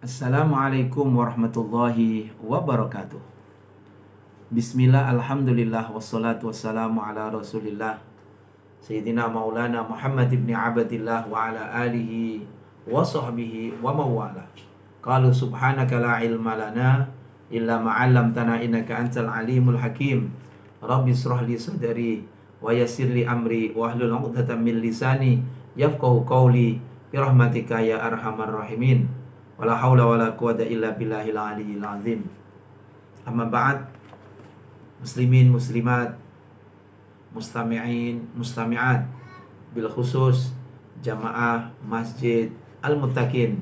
Assalamualaikum warahmatullahi wabarakatuh. Bismillah, alhamdulillah, wassalatu wassalamu ala rasulillah Sayyidina Maulana Muhammad ibn Abdillah wa ala alihi wa sahbihi wa mawala. Qalu subhanaka la ilma lana illa ma'allamtana innaka antal alimul hakim. Rabbi israh li sadri wa yassir li amri wa ahlul 'uqdatam min lisani yafqahu qawli birahmatika ya arhamar rahimin. Wala haula wala quwata illa billahil aliyyil azim. Amma ba'd, muslimin muslimat, mustami'in mustami'at, bil khusus jamaah Masjid Al-Muttaqin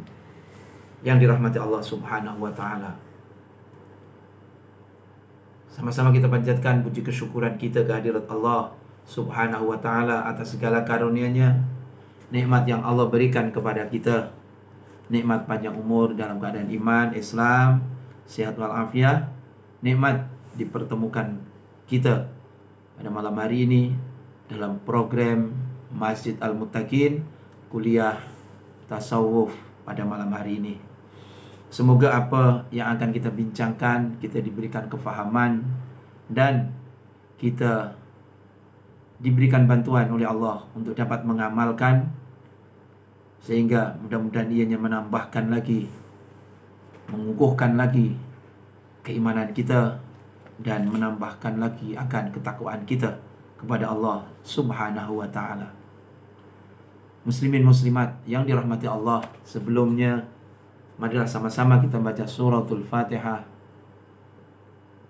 yang dirahmati Allah Subhanahu wa taala. Sama-sama kita panjatkan puji kesyukuran kita kehadirat Allah Subhanahu wa taala atas segala karunia-Nya, nikmat yang Allah berikan kepada kita. Nikmat panjang umur dalam keadaan iman, Islam, sehat walafiat. Nikmat dipertemukan kita pada malam hari ini dalam program Masjid Al-Muttaqin, kuliah tasawuf pada malam hari ini. Semoga apa yang akan kita bincangkan, kita diberikan kefahaman dan kita diberikan bantuan oleh Allah untuk dapat mengamalkan, sehingga mudah-mudahan ianya menambahkan lagi, mengukuhkan lagi keimanan kita dan menambahkan lagi akan ketakwaan kita kepada Allah Subhanahu wa taala. Muslimin muslimat yang dirahmati Allah, sebelumnya marilah sama-sama kita baca suratul Fatihah.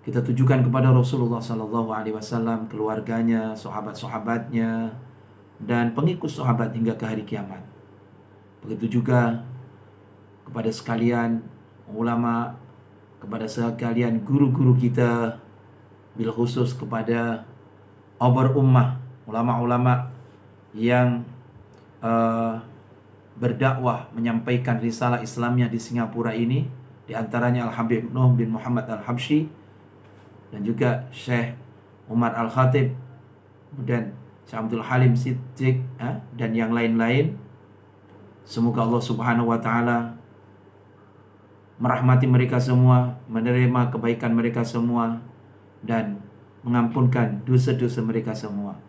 Kita tujukan kepada Rasulullah sallallahu alaihi wasallam, keluarganya, sahabat-sahabatnya dan pengikut sahabat hingga ke hari kiamat. Begitu juga kepada sekalian ulama, kepada sekalian guru-guru kita, bil khusus kepada obar ummah, ulama-ulama yang berdakwah menyampaikan risalah Islamnya di Singapura ini, di antaranya Al-Habib Nuh bin Muhammad Al-Habsyi dan juga Syekh Umar Al-Khatib, kemudian Syekh Abdul Halim Siddiq dan yang lain-lain. Semoga Allah Subhanahu wa taala merahmati mereka semua, menerima kebaikan mereka semua dan mengampunkan dosa-dosa mereka semua.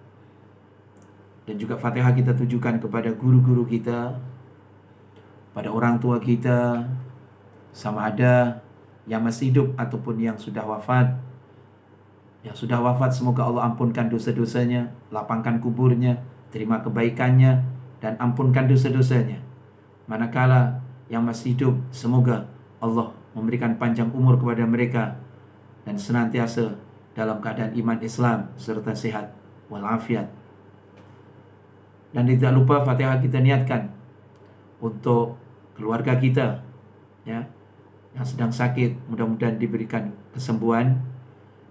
Dan juga Fatihah kita tujukan kepada guru-guru kita, pada orang tua kita, sama ada yang masih hidup ataupun yang sudah wafat. Yang sudah wafat semoga Allah ampunkan dosa-dosanya, lapangkan kuburnya, terima kebaikannya dan ampunkan dosa-dosanya. Manakala yang masih hidup, semoga Allah memberikan panjang umur kepada mereka dan senantiasa dalam keadaan iman Islam serta sehat walafiat. Dan tidak lupa Fatihah kita niatkan untuk keluarga kita ya, yang sedang sakit, mudah-mudahan diberikan kesembuhan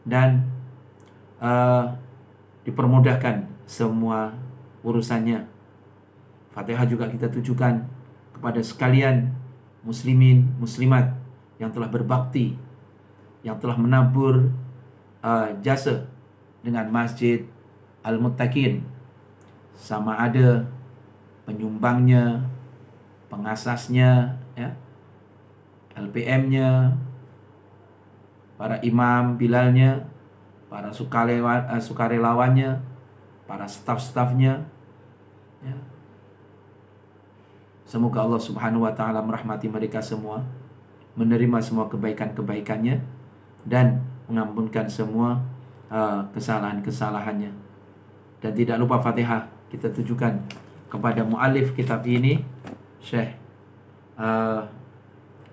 dan dipermudahkan semua urusannya. Fatihah juga kita tujukan kepada sekalian muslimin muslimat yang telah berbakti, yang telah menabur jasa dengan Masjid Al-Muttaqin, sama ada penyumbangnya, pengasasnya ya, LPM-nya, para imam bilalnya, para sukarelawannya, para staf-stafnya ya. Semoga Allah Subhanahu wa taala merahmati mereka semua, menerima semua kebaikan-kebaikannya dan mengampunkan semua kesalahan-kesalahannya. Dan tidak lupa Fatihah kita tujukan kepada muallif kitab ini, Syekh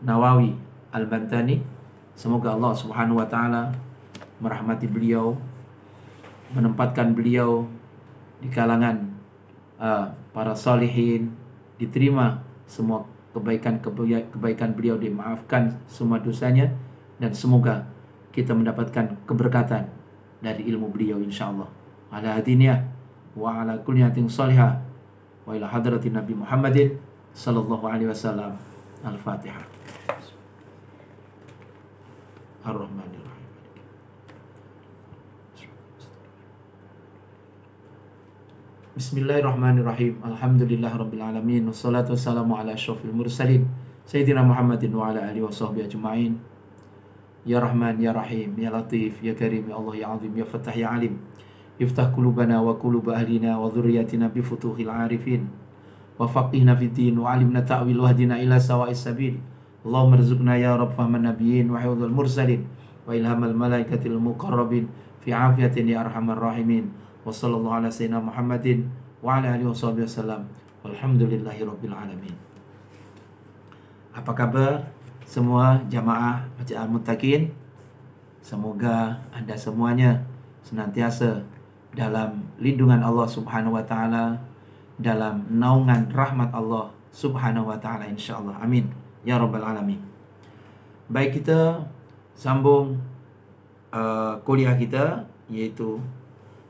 Nawawi Al-Bantani. Semoga Allah Subhanahu wa taala merahmati beliau, menempatkan beliau di kalangan para salihin, diterima semua kebaikan beliau, dimaafkan semua dosanya, dan semoga kita mendapatkan keberkatan dari ilmu beliau insyaallah. Ala hadiniyah wa ala kulliyatin salihah wa ila hadratin Nabi Muhammadin sallallahu alaihi wasallam. Al-Fatihah. Ar-Rahmanir-Rahim. Bismillahirrahmanirrahim. Alhamdulillahirabbil alamin. Wassalatu wassalamu ala asyrofil mursalin Sayyidina Muhammadin wa ala alihi wa sahbihi ajma'in. Ya Rahman, Ya Rahim, Ya Latif, Ya Karim, Ya Allah, Ya Azim, Ya Fattah, Ya Alim. Iftah qulubana wa qulub ahlina wa dhurriyyatina bi futuhil arifin. Wa faqihna fid din wa alimna ta'wil wahdina ila sawa'is sabil. Allahumma rzuqna ya Rabb fahman nabiyyin wa hifdzal mursalin wa ilhamal malaikatil muqarrabin fi afiyatin ya arhamar rahimin. Wa sallallahu ala sayyidina Muhammadin wa ala alihi washabihi wasallam. Walhamdulillahi rabbil alamin. Apa kabar semua jamaah Masjid Al-Muttaqin? Semoga Anda semuanya senantiasa dalam lindungan Allah Subhanahu wa taala, dalam naungan rahmat Allah Subhanahu wa taala insyaallah. Amin ya rabbal alamin. Baik, kita sambung kuliah kita, yaitu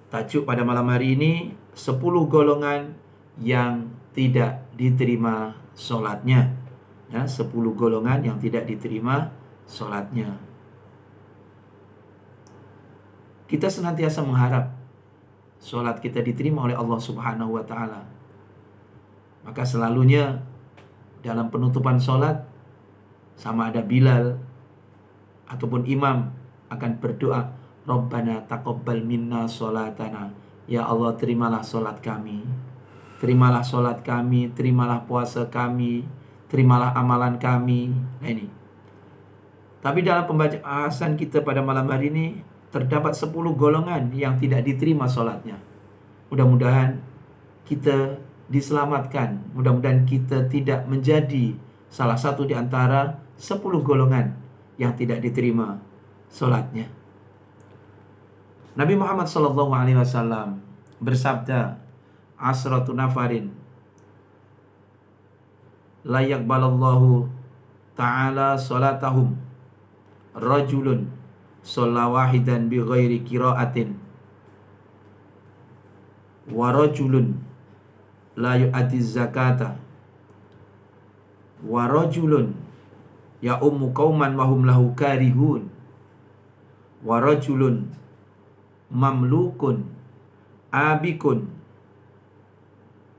tajuk pada malam hari ini 10 golongan yang tidak diterima solatnya. Ya, 10 golongan yang tidak diterima solatnya. Kita senantiasa mengharap solat kita diterima oleh Allah Subhanahu wa taala. Maka selalunya dalam penutupan solat, sama ada Bilal ataupun imam akan berdoa, Rabbana taqabbal minna solatana. Ya Allah, terimalah solat kami. Terimalah solat kami, terimalah puasa kami, terimalah amalan kami. Nah ini. Tapi dalam pembahasan kita pada malam hari ini terdapat 10 golongan yang tidak diterima solatnya. Mudah-mudahan kita diselamatkan. Mudah-mudahan kita tidak menjadi salah satu di antara 10 golongan yang tidak diterima solatnya. Nabi Muhammad SAW bersabda, Asratu nafarin la yaqbalallahu ta'ala salatahum rajulun shalla wahidan bi ghairi qiraatin wa rajulun la yu'addi zakata wa rajulun ya ummu qauman wa hum lahu karihun wa rajulun mamlukun abikun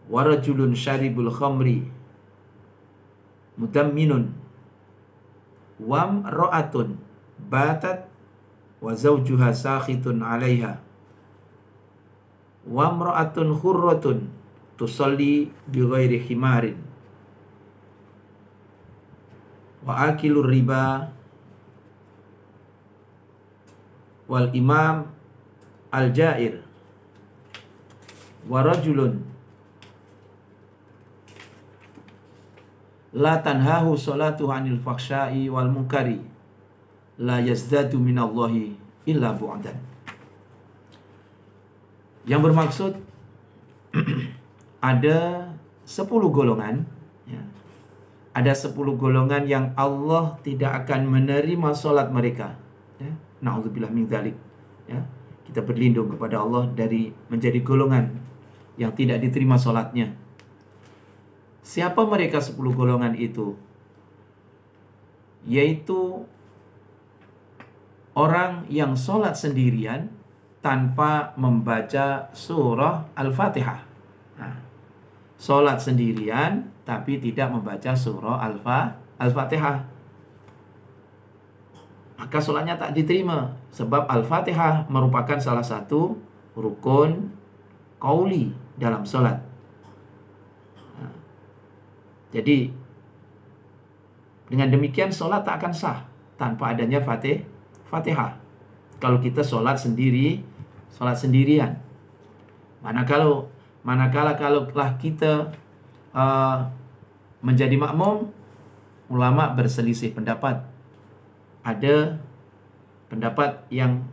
wa rajulun syaribul khamri mutamminun wam ra'atun batat wa zawjuha sakhitun 'alaiha wa imra'atun khurratun tusalli bi ghairi khimarin wa akilur riba wal imam al jair wa rajulun la tanhahu salatu 'anil fakhsya'i wal munkari la yazdadu minallahi illa bu'dan. Yang bermaksud ada 10 golongan, ya. Ada 10 golongan yang Allah tidak akan menerima solat mereka, ya. Na'udzubillah min dzalik, ya. Kita berlindung kepada Allah dari menjadi golongan yang tidak diterima solatnya. Siapa mereka 10 golongan itu? Yaitu orang yang sholat sendirian tanpa membaca surah Al-Fatihah. Nah, sholat sendirian tapi tidak membaca surah Al-Fatihah, maka sholatnya tak diterima. Sebab Al-Fatihah merupakan salah satu rukun qauli dalam sholat. Jadi dengan demikian sholat tak akan sah tanpa adanya Fatihah. Kalau kita sholat sendiri, sholat sendirian. Manakala kalaulah kita menjadi makmum, ulama berselisih pendapat. Ada pendapat yang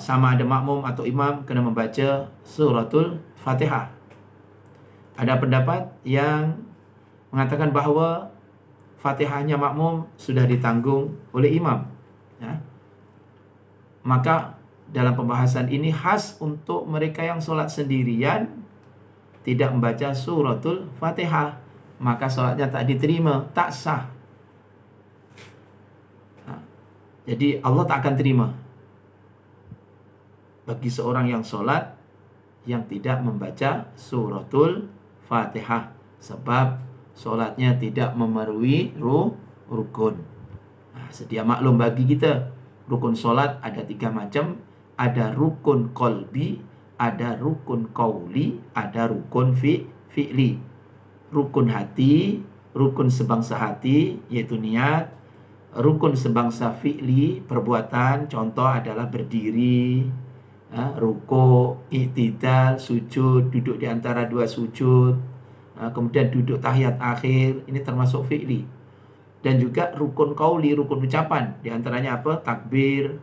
sama ada makmum atau imam kena membaca suratul Fatihah. Ada pendapat yang mengatakan bahawa Fatihahnya makmum sudah ditanggung oleh imam, ya. Maka dalam pembahasan ini khas untuk mereka yang sholat sendirian tidak membaca suratul Fatihah, maka sholatnya tak diterima, tak sah. Nah, jadi Allah tak akan terima bagi seorang yang sholat yang tidak membaca suratul Fatihah. Sebab solatnya tidak memenuhi rukun. Nah, sedia maklum bagi kita, rukun solat ada 3 macam. Ada rukun qalbi, ada rukun qauli, ada rukun fi'li. Rukun hati, rukun sebangsa hati yaitu niat. Rukun sebangsa fi'li, perbuatan, contoh adalah berdiri, ruku, i'tidal, sujud, duduk di antara 2 sujud, kemudian duduk tahiyat akhir, ini termasuk fi'li. Dan juga rukun qauli, rukun ucapan, di antaranya apa? Takbir,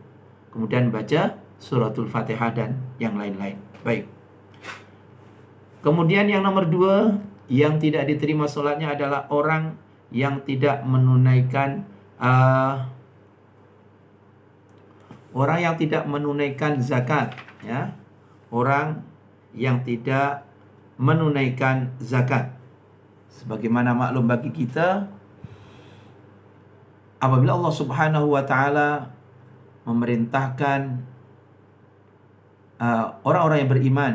kemudian baca suratul Fatihah dan yang lain-lain. Baik. Kemudian yang nomor 2, yang tidak diterima sholatnya adalah orang yang tidak menunaikan zakat, ya. Orang yang tidak menunaikan zakat. Sebagaimana maklum bagi kita, apabila Allah Subhanahu wa taala memerintahkan orang-orang yang beriman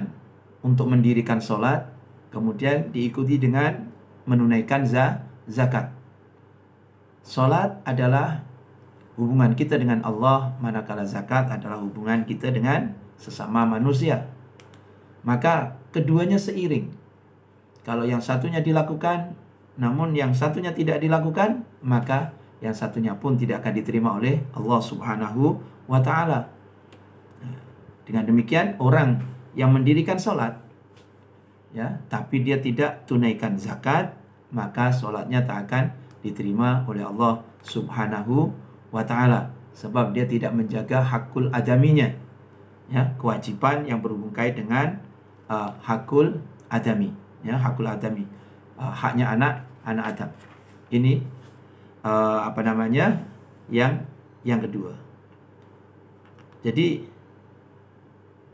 untuk mendirikan sholat, kemudian diikuti dengan menunaikan zakat. Sholat adalah hubungan kita dengan Allah, manakala zakat adalah hubungan kita dengan sesama manusia. Maka keduanya seiring. Kalau yang satunya dilakukan, namun yang satunya tidak dilakukan, maka yang satunya pun tidak akan diterima oleh Allah Subhanahu wa ta'ala. Dengan demikian, orang yang mendirikan sholat, ya, tapi dia tidak tunaikan zakat, maka sholatnya tak akan diterima oleh Allah Subhanahu wa ta'ala, sebab dia tidak menjaga hakul adaminya, ya, kewajiban yang berhubung kait dengan hakul adami, ya, hakul adami, haknya anak Adam. Ini yang kedua. Jadi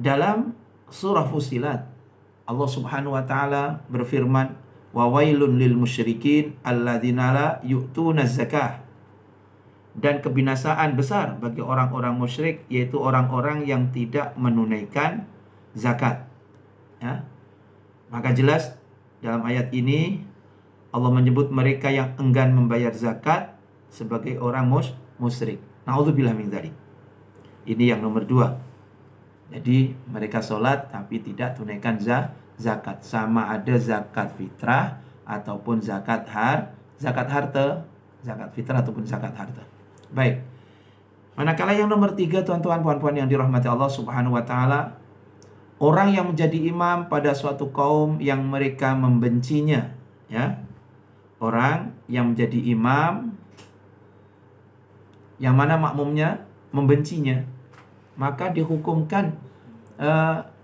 dalam surah Fussilat, Allah Subhanahu wa taala berfirman, wa wailun lil musyrikin alladzina la yu'tuna zakah. Dan kebinasaan besar bagi orang-orang musyrik, yaitu orang-orang yang tidak menunaikan zakat. Ya. Maka jelas dalam ayat ini Allah menyebut mereka yang enggan membayar zakat sebagai orang musyrik. Na'udzubillah min dzalik. Ini yang nomor 2. Jadi mereka sholat tapi tidak tunaikan zakat. Sama ada zakat fitrah ataupun zakat harta. Zakat fitrah ataupun zakat harta. Baik. Manakala yang nomor 3, tuan-tuan, puan-puan yang dirahmati Allah Subhanahu wa ta'ala, orang yang menjadi imam pada suatu kaum yang mereka membencinya, ya. Orang yang menjadi imam yang mana makmumnya membencinya, maka dihukumkan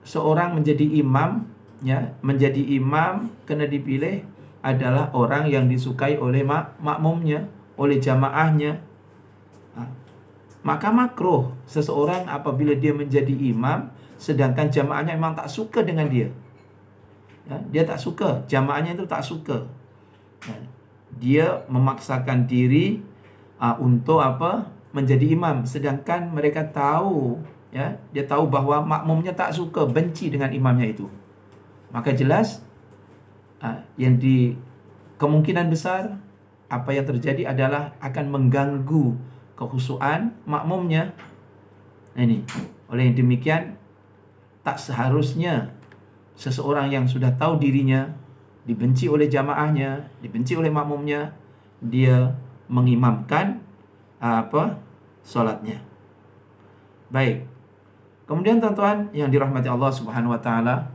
seorang menjadi imam, ya, menjadi imam kena dipilih adalah orang yang disukai oleh makmumnya, oleh jamaahnya. Maka makruh seseorang apabila dia menjadi imam sedangkan jamaahnya memang tak suka dengan dia, ya, dia tak suka, jamaahnya itu tak suka, ya, dia memaksakan diri untuk menjadi imam, sedangkan mereka tahu, ya, dia tahu bahwa makmumnya tak suka, benci dengan imamnya itu. Maka jelas yang di kemungkinan besar apa yang terjadi adalah akan mengganggu kekhusyuan makmumnya. Nah, ini oleh yang demikian tak seharusnya seseorang yang sudah tahu dirinya dibenci oleh jamaahnya, dibenci oleh makmumnya, dia mengimamkan sholatnya. Baik. Kemudian tuan-tuan yang dirahmati Allah Subhanahu wa taala,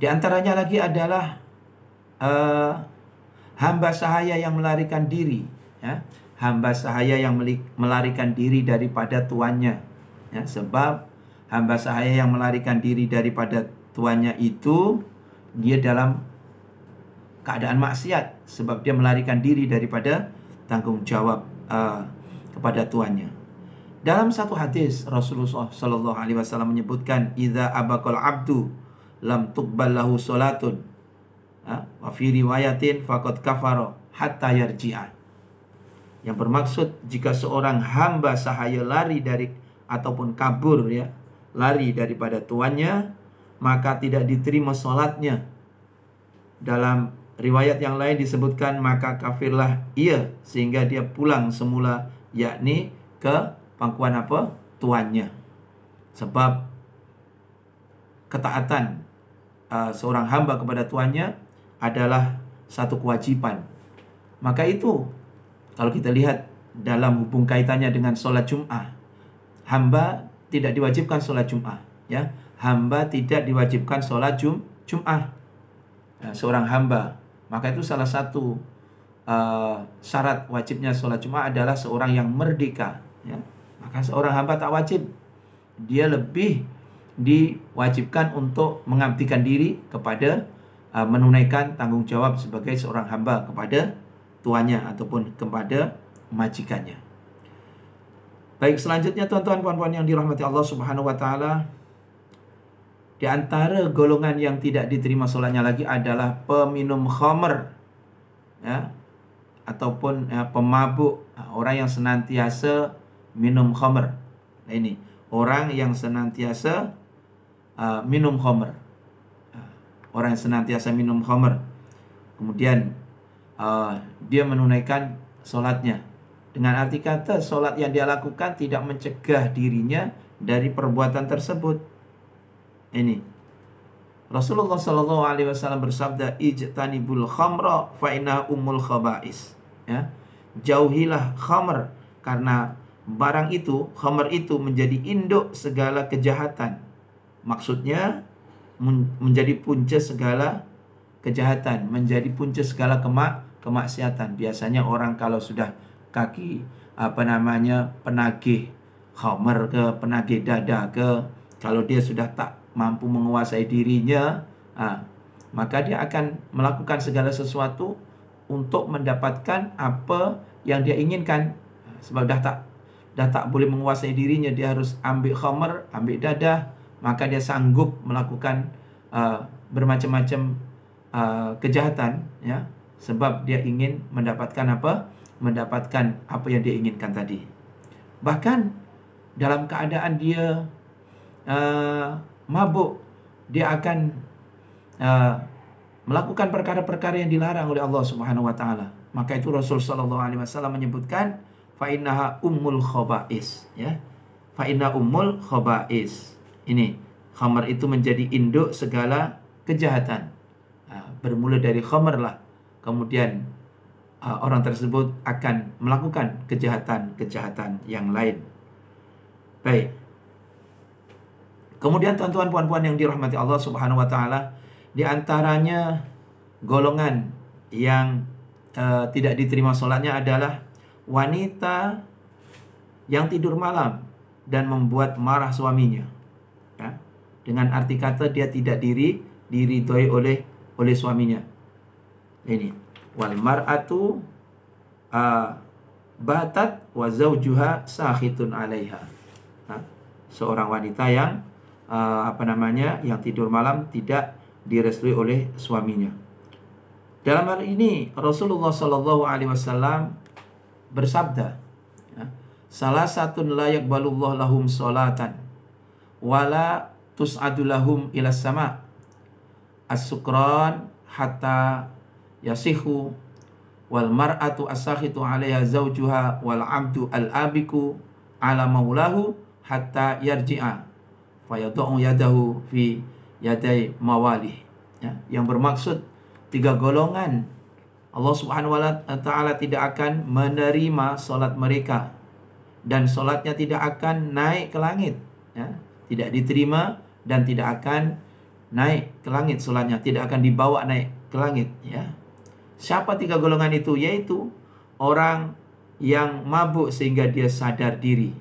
di antaranya lagi adalah hamba sahaya yang melarikan diri, ya. Hamba sahaya yang melarikan diri daripada tuannya, ya. Sebab hamba sahaya yang melarikan diri daripada tuannya itu dia dalam keadaan maksiat, sebab dia melarikan diri daripada tanggung jawab kepada tuannya. Dalam satu hadis Rasulullah sallallahu alaihi wasallam menyebutkan, idza abaqal abdu lam tuqbal lahu salatun, wa fi riwayatin faqad kafara hatta yarji'a. Yang bermaksud, jika seorang hamba sahaya lari dari ataupun kabur, ya, lari daripada tuannya, maka tidak diterima salatnya. Dalam riwayat yang lain disebutkan maka kafirlah ia sehingga dia pulang semula, yakni ke pangkuan apa? Tuannya. Sebab ketaatan seorang hamba kepada tuannya adalah satu kewajiban. Maka itu kalau kita lihat dalam hubung kaitannya dengan sholat Jum'ah, hamba tidak diwajibkan sholat Jum'ah, ya. Hamba tidak diwajibkan sholat Jum'ah. Seorang hamba, maka itu salah satu syarat wajibnya sholat Jum'ah adalah seorang yang merdeka, ya. Maka seorang hamba tak wajib, dia lebih diwajibkan untuk mengabdikan diri kepada menunaikan tanggung jawab sebagai seorang hamba kepada tuannya ataupun kepada majikannya. Baik, selanjutnya tuan-tuan puan-puan yang dirahmati Allah Subhanahu wa taala, di antara golongan yang tidak diterima salatnya lagi adalah peminum khamr, ya, ataupun pemabuk, orang yang senantiasa minum khamr. Nah, ini orang yang senantiasa minum khamr. Orang yang senantiasa minum khamr, kemudian dia menunaikan solatnya. Dengan arti kata, solat yang dia lakukan tidak mencegah dirinya dari perbuatan tersebut. Ini Rasulullah Shallallahu Alaihi Wasallam bersabda, ijtanibul khamra fa inna ummul khaba'is. Ya, jauhilah khamr karena barang itu, khamr itu menjadi induk segala kejahatan. Maksudnya menjadi punca segala kejahatan, menjadi punca segala kemaksiatan. Biasanya orang kalau sudah kaki penagih khamr ke, penagih dada ke, kalau dia sudah tak mampu menguasai dirinya, maka dia akan melakukan segala sesuatu untuk mendapatkan apa yang dia inginkan. Sebab dah tak boleh menguasai dirinya, dia harus ambil khamr, ambil dadah, maka dia sanggup melakukan bermacam-macam kejahatan, ya, sebab dia ingin mendapatkan apa? Mendapatkan apa yang dia inginkan tadi. Bahkan dalam keadaan dia mabuk, dia akan melakukan perkara-perkara yang dilarang oleh Allah Subhanahu wa taala. Maka itu Rasul sallallahu alaihi wasallam menyebutkan fa innaha ummul khaba'is, ya. Fa inna ummul khaba'is. Ini khamr itu menjadi induk segala kejahatan. Bermula dari khamr lah, kemudian orang tersebut akan melakukan kejahatan-kejahatan yang lain. Baik. Kemudian tuan-tuan puan-puan yang dirahmati Allah Subhanahu wa taala, di antaranya golongan yang tidak diterima salatnya adalah wanita yang tidur malam dan membuat marah suaminya. Ya. Dengan arti kata dia tidak diridhoi oleh suaminya. Ini wal mar'atu batat wa zawjuha sakhitun 'alaiha. Seorang wanita yang yang tidur malam tidak direstui oleh suaminya. Dalam hal ini Rasulullah Shallallahu Alaihi Wasallam bersabda, salah satu la yaqbalullahu lahum sholatan wala tus'adu lahum ila sama as-sukran hatta yasihu wal mar'atu asakhitu 'alaiha zawjuha wal 'abdu al-abiku 'ala maulahu hatta yarji'a fayadau yadahu fi yadai mawalih, ya, yang bermaksud 3 golongan Allah Subhanahu wa taala tidak akan menerima solat mereka dan solatnya tidak akan naik ke langit, ya, tidak diterima dan tidak akan naik ke langit solatnya, tidak akan dibawa naik ke langit, ya. Siapa 3 golongan itu? Yaitu orang yang mabuk sehingga dia sadar diri.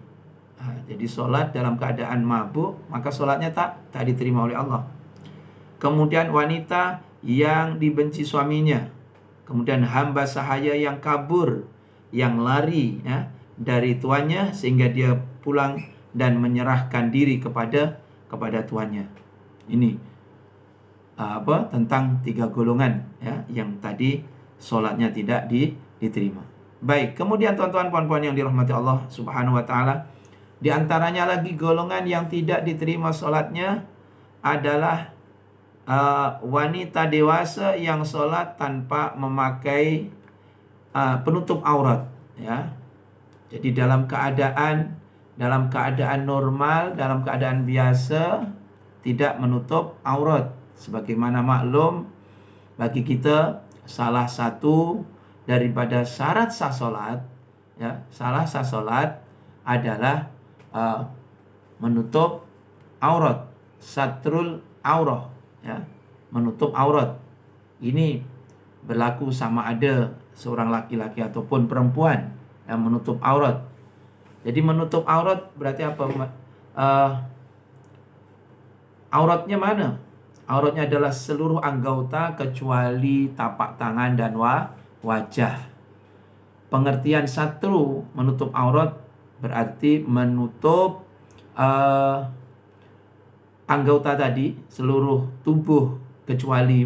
Jadi solat dalam keadaan mabuk, maka solatnya tak diterima oleh Allah. Kemudian wanita yang dibenci suaminya. Kemudian hamba sahaya yang kabur, yang lari, ya, dari tuannya sehingga dia pulang dan menyerahkan diri kepada tuannya. Ini tentang 3 golongan, ya, yang tadi solatnya tidak diterima. Baik, kemudian tuan-tuan puan-puan yang dirahmati Allah Subhanahu wa taala, di antaranya lagi golongan yang tidak diterima solatnya adalah wanita dewasa yang sholat tanpa memakai penutup aurat, ya. Jadi dalam keadaan normal, dalam keadaan biasa tidak menutup aurat. Sebagaimana maklum bagi kita, salah satu daripada syarat sah salat, ya, salah sah salat adalah menutup aurat, satrul aurah, ya, menutup aurat. Ini berlaku sama ada seorang laki-laki ataupun perempuan yang menutup aurat. Jadi menutup aurat berarti apa? Auratnya mana? Auratnya adalah seluruh anggota kecuali tapak tangan dan wajah. Pengertian satru menutup aurat berarti menutup anggota tadi, seluruh tubuh kecuali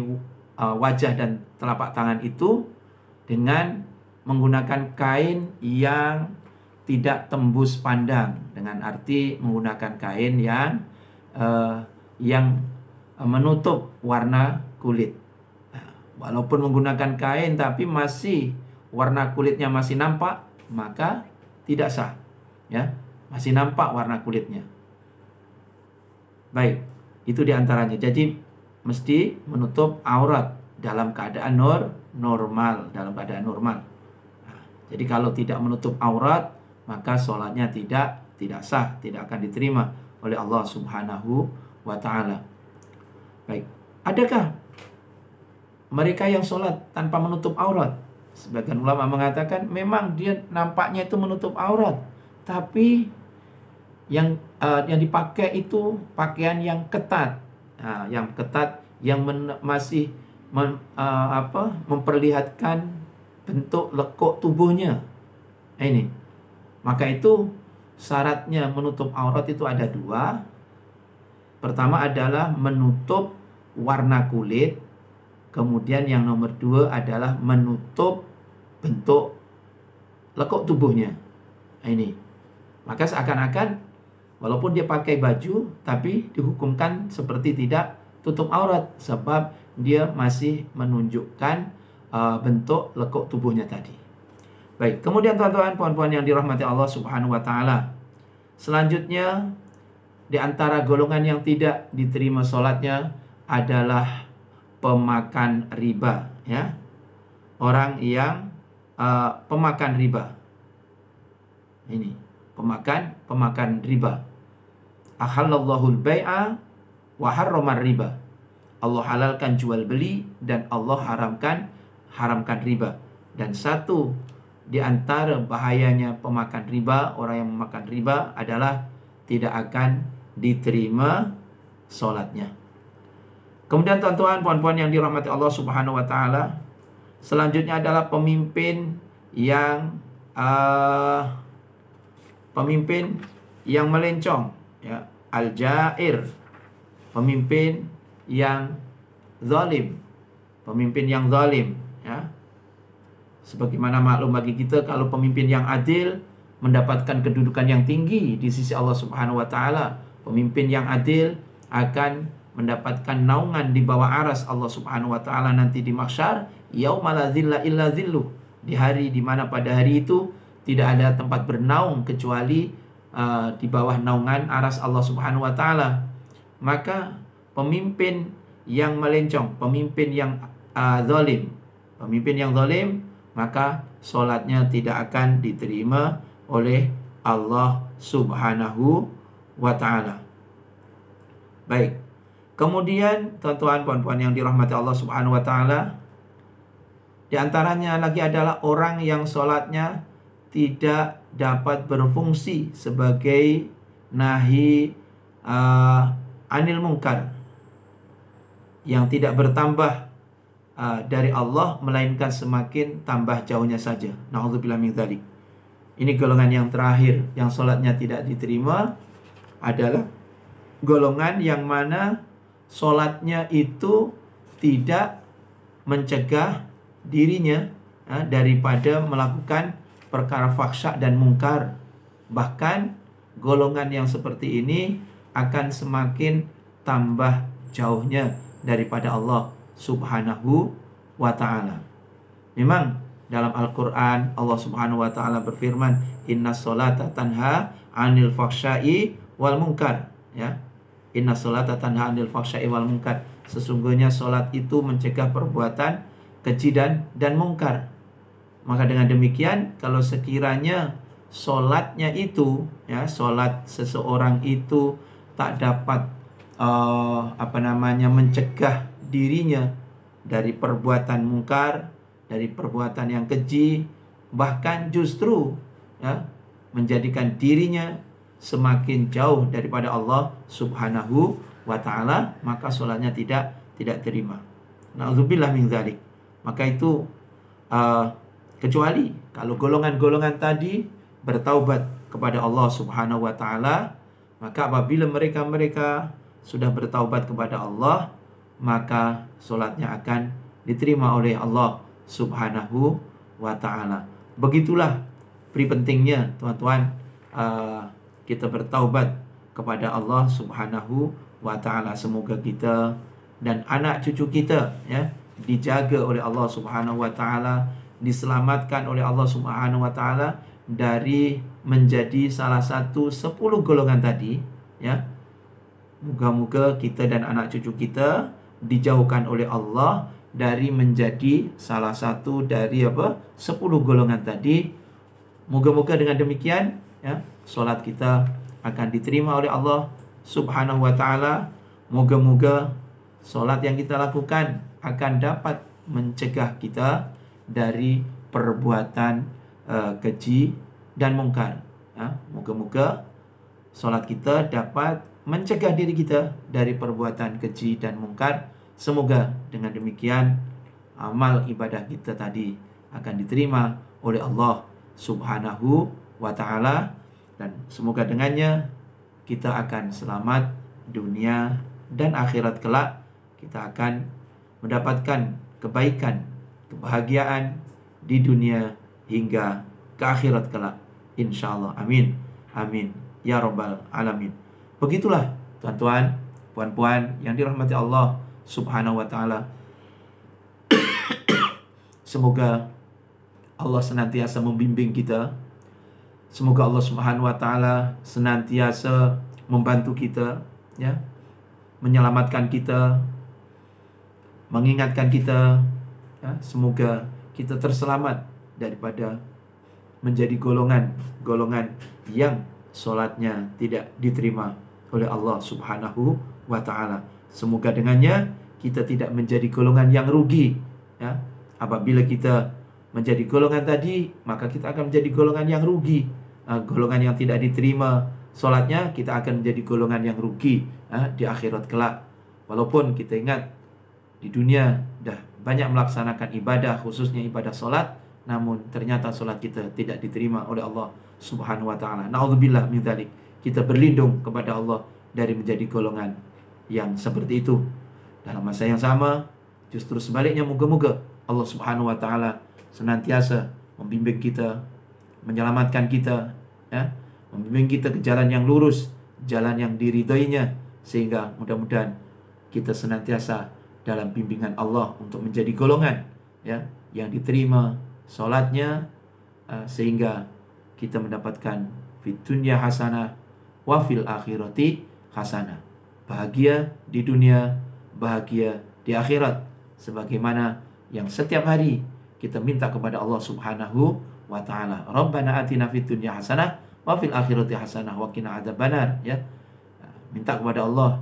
wajah dan telapak tangan itu dengan menggunakan kain yang tidak tembus pandang, dengan arti menggunakan kain yang menutup warna kulit. Walaupun menggunakan kain tapi masih warna kulitnya masih nampak, maka tidak sah, ya, masih nampak warna kulitnya. Baik, itu diantaranya. Jadi mesti menutup aurat dalam keadaan normal, dalam keadaan normal. Jadi kalau tidak menutup aurat, maka sholatnya tidak sah, tidak akan diterima oleh Allah Subhanahu wa ta'ala. Baik, adakah mereka yang sholat tanpa menutup aurat? Sebagian ulama mengatakan memang dia nampaknya itu menutup aurat, tapi yang dipakai itu pakaian yang ketat, yang masih memperlihatkan bentuk lekuk tubuhnya. Ini, maka itu syaratnya menutup aurat itu ada dua. Pertama adalah menutup warna kulit. Kemudian yang nomor dua adalah menutup bentuk lekuk tubuhnya. Ini, maka seakan-akan walaupun dia pakai baju, tapi dihukumkan seperti tidak tutup aurat, sebab dia masih menunjukkan bentuk lekuk tubuhnya tadi. Baik, kemudian tuan-tuan, puan-puan yang dirahmati Allah Subhanahu wa ta'ala, selanjutnya di antara golongan yang tidak diterima sholatnya adalah pemakan riba, ya. Orang yang pemakan riba. Ini, pemakan riba. Ahallallahul bai'a wa harramar riba. Allah halalkan jual beli dan Allah haramkan riba. Dan satu di antara bahayanya pemakan riba, orang yang memakan riba adalah tidak akan diterima sholatnya. Kemudian tuan-tuan, puan-puan yang dirahmati Allah Subhanahu wa ta'ala, selanjutnya adalah pemimpin yang melencong, ya, al-jair, pemimpin yang zalim, ya. Sebagaimana maklum bagi kita, kalau pemimpin yang adil mendapatkan kedudukan yang tinggi di sisi Allah Subhanahu wa ta'ala. Pemimpin yang adil akan mendapatkan naungan di bawah aras Allah Subhanahu wa ta'ala nanti di mahsyar, yauma la zilla illa zilluh, di hari di mana pada hari itu tidak ada tempat bernaung kecuali di bawah naungan aras Allah Subhanahu wa ta'ala. Maka pemimpin yang melencong, pemimpin yang zalim, maka solatnya tidak akan diterima oleh Allah Subhanahu wa ta'ala. Baik, kemudian tuan-tuan, puan-puan yang dirahmati Allah Subhanahu wa ta'ala, di antaranya lagi adalah orang yang solatnya tidak dapat berfungsi sebagai nahi anil munkar, yang tidak bertambah dari Allah, melainkan semakin tambah jauhnya saja. Na'udzubillah min dzalik. Ini golongan yang terakhir yang solatnya tidak diterima adalah golongan yang mana solatnya itu tidak mencegah dirinya daripada melakukan perkara fahsya dan mungkar. Bahkan golongan yang seperti ini akan semakin tambah jauhnya daripada Allah Subhanahu wa ta'ala. Memang dalam Al-Quran Allah Subhanahu wa ta'ala berfirman, inna sholata tanha anil fahsya'i wal munkar, ya. Inna sholata tanha anil fahsya'i wal munkar. Sesungguhnya solat itu mencegah perbuatan keji dan mungkar. Maka dengan demikian, kalau sekiranya solatnya itu, ya, solat seseorang itu tak dapat mencegah dirinya dari perbuatan mungkar, dari perbuatan yang keji, bahkan justru, ya, menjadikan dirinya semakin jauh daripada Allah Subhanahu wa ta'ala, maka sholatnya tidak terima. Na'udzubillah min dzalik. Maka itu kecuali kalau golongan-golongan tadi bertaubat kepada Allah Subhanahu wa ta'ala, maka apabila mereka sudah bertaubat kepada Allah, maka sholatnya akan diterima oleh Allah Subhanahu wa ta'ala. Begitulah pentingnya teman-teman, kita bertaubat kepada Allah Subhanahu wa ta'ala. Semoga kita dan anak cucu kita, ya, dijaga oleh Allah Subhanahu wa ta'ala, diselamatkan oleh Allah Subhanahu wa ta'ala dari menjadi salah satu 10 golongan tadi, ya. Moga-moga kita dan anak cucu kita dijauhkan oleh Allah dari menjadi salah satu dari 10 golongan tadi. Moga-moga dengan demikian, ya, solat kita akan diterima oleh Allah Subhanahu wa ta'ala. Moga-moga solat yang kita lakukan akan dapat mencegah kita dari perbuatan keji dan mungkar. Moga-moga solat kita dapat mencegah diri kita dari perbuatan keji dan mungkar. Semoga dengan demikian amal ibadah kita tadi akan diterima oleh Allah Subhanahu wa ta'ala, dan semoga dengannya kita akan selamat dunia dan akhirat kelak. Kita akan mendapatkan kebaikan, kebahagiaan di dunia hingga ke akhirat kelak, insyaallah. Amin, amin ya rabbal alamin. Begitulah tuan-tuan, puan-puan yang dirahmati Allah Subhanahu wa ta'ala. Semoga Allah senantiasa membimbing kita. Semoga Allah Subhanahu wa ta'ala senantiasa membantu kita, ya, menyelamatkan kita, mengingatkan kita, ya. Semoga kita terselamat daripada menjadi golongan yang solatnya tidak diterima oleh Allah Subhanahu wa ta'ala. Semoga dengannya kita tidak menjadi golongan yang rugi, ya. Apabila kita menjadi golongan tadi, maka kita akan menjadi golongan yang rugi, golongan yang tidak diterima solatnya. Kita akan menjadi golongan yang rugi di akhirat kelak. Walaupun kita ingat di dunia dah banyak melaksanakan ibadah, khususnya ibadah solat, namun ternyata solat kita tidak diterima oleh Allah Subhanahu wa ta'ala. Na'udzubillah min dzalik. Kita berlindung kepada Allah dari menjadi golongan yang seperti itu. Dalam masa yang sama, justru sebaliknya, moga-moga Allah Subhanahu wa ta'ala senantiasa membimbing kita, menyelamatkan kita, ya, membimbing kita ke jalan yang lurus, jalan yang diridhoinya, sehingga mudah-mudahan kita senantiasa dalam bimbingan Allah untuk menjadi golongan, ya, yang diterima solatnya, sehingga kita mendapatkan fid dunya hasanah wa fil akhirati hasanah. Bahagia di dunia, bahagia di akhirat, sebagaimana yang setiap hari kita minta kepada Allah Subhanahu wa ta'ala. Rabbana atina fid dunya hasanah wa fil akhirati hasanah wa qina adzabannar, ya. Minta kepada Allah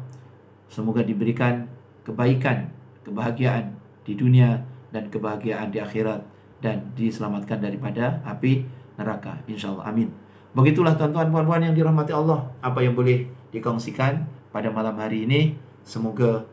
semoga diberikan kebaikan, kebahagiaan di dunia dan kebahagiaan di akhirat, dan diselamatkan daripada api neraka, insyaallah. Amin. Begitulah tuan-tuan puan-puan yang dirahmati Allah, apa yang boleh dikongsikan pada malam hari ini. Semoga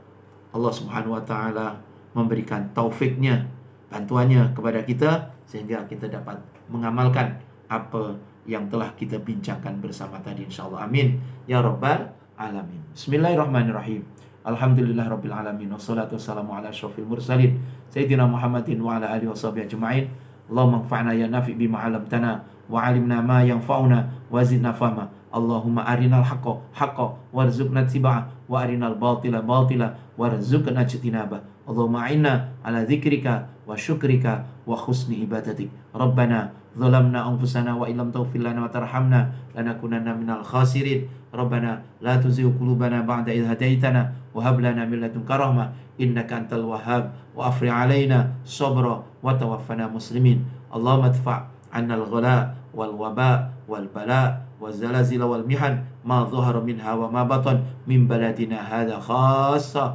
Allah Subhanahu wa ta'ala memberikan taufiknya, bantuannya kepada kita, sehingga kita dapat mengamalkan apa yang telah kita bincangkan bersama tadi, insyaallah. Amin ya rabbal alamin. Bismillahirrahmanirrahim. Alhamdulillah rabbil alamin, wassalatu wassalamu ala asyrofil mursalin sayyidina Muhammadin wa ala alihi washabihi ajma'in. Allahumma anfa'na ya nafi bima 'allamtana wa 'allimna ma yanfa'una wa zidna fahma. Allahumma arinal haqqa haqqa warzuqna tiba'ah wa arinal batila batila warzuqna ijtinabah. Allahumma a'inna ala dzikrika wa syukrika wa husni ibadatik. Rabbana zalamna anfusana wa illam taghfir lana wa tarhamna lanakunanna minal khasirin. Rabbana la tuzigh qulubana ba'da idh hadaitana wa hab lana min ladunka rahmah innaka antal wahhab wa afri alaina sabra wa tawaffana muslimin. Allahumma adfa' 'anna al-ghala wal waba wal bala wal zalazil wal mihan ma dhahara minha wa ma batan min baladina hadha khassa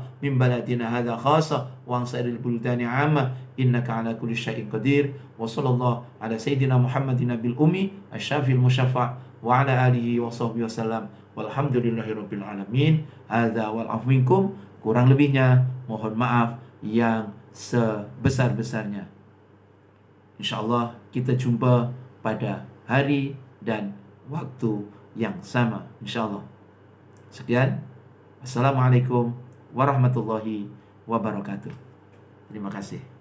wa ansaril buldani 'amma innaka 'ala kulli syai'in qadir. Wa sallallahu ala sayyidina Muhammadin nabil ummi asy-syafi'il musyaffa' wa ala alihi wa sahbihi wasallam. Walhamdulillahirabbil alamin. Hadza wal afwu minkum. Kurang lebihnya mohon maaf yang sebesar-besarnya. InsyaAllah kita jumpa pada hari dan waktu yang sama, InsyaAllah. Sekian. Assalamualaikum warahmatullahi wabarakatuh. Terima kasih.